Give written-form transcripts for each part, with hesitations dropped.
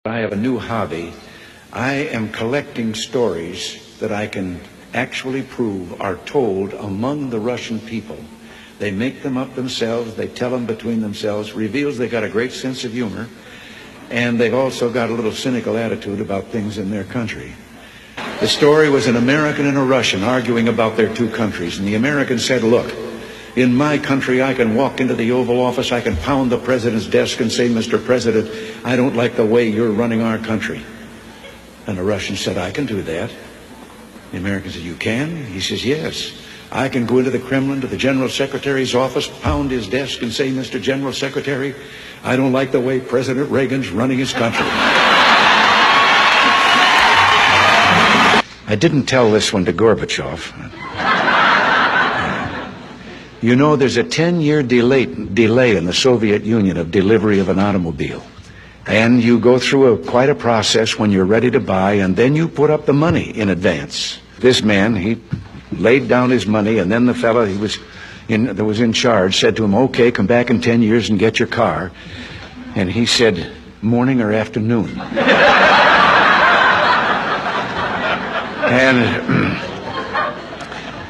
I have a new hobby. I am collecting stories that I can actually prove are told among the Russian people. They make them up themselves, they tell them between themselves, reveals they got a great sense of humor, and they've also got a little cynical attitude about things in their country. The story was an American and a Russian arguing about their two countries, and the American said, look, in my country I can walk into the Oval Office, I can pound the president's desk and say, Mr. President, I don't like the way you're running our country. And the Russian said, I can do that. The American said, you can? He says, yes. I can go into the Kremlin, to the General Secretary's office, pound his desk and say, Mr. General Secretary, I don't like the way President Reagan's running his country. I didn't tell this one to Gorbachev. You know, there's a 10-year delay in the Soviet Union of delivery of an automobile. And you go through quite a process when you're ready to buy, and then you put up the money in advance. This man, he laid down his money, and then the fellow that was in charge said to him, okay, come back in 10 years and get your car. And he said, morning or afternoon?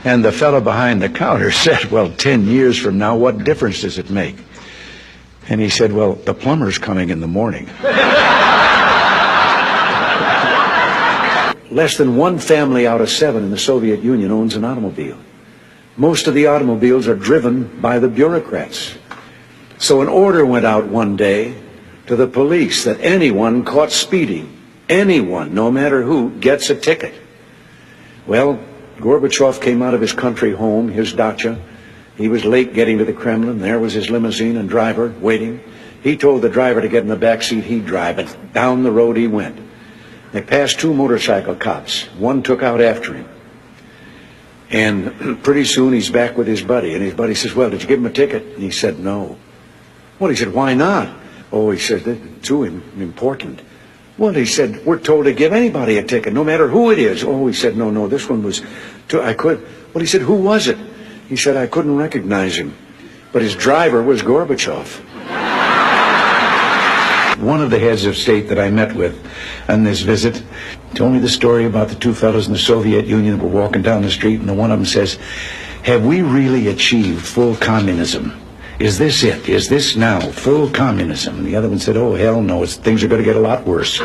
And the fellow behind the counter said, well, 10 years from now, what difference does it make? And he said, well, the plumber's coming in the morning. Less than one family out of 7 in the Soviet Union owns an automobile. Most of the automobiles are driven by the bureaucrats. So an order went out one day to the police that anyone caught speeding, anyone, no matter who, gets a ticket. Well, Gorbachev came out of his country home, his dacha. He was late getting to the Kremlin. There was his limousine and driver waiting. He told the driver to get in the back seat, he'd drive, and down the road he went. They passed 2 motorcycle cops. One took out after him. And pretty soon he's back with his buddy, and his buddy says, well, did you give him a ticket? And he said, no. Well, he said, why not? Oh, he said, it's too important. Well, he said, we're told to give anybody a ticket, no matter who it is. Oh, he said, no, this one was, well, he said, who was it? He said, I couldn't recognize him. But his driver was Gorbachev. One of the heads of state that I met with on this visit told me the story about the 2 fellows in the Soviet Union that were walking down the street, and the one of them says, have we really achieved full communism? Is this it? Is this now full communism? And the other one said, oh, hell no, things are going to get a lot worse.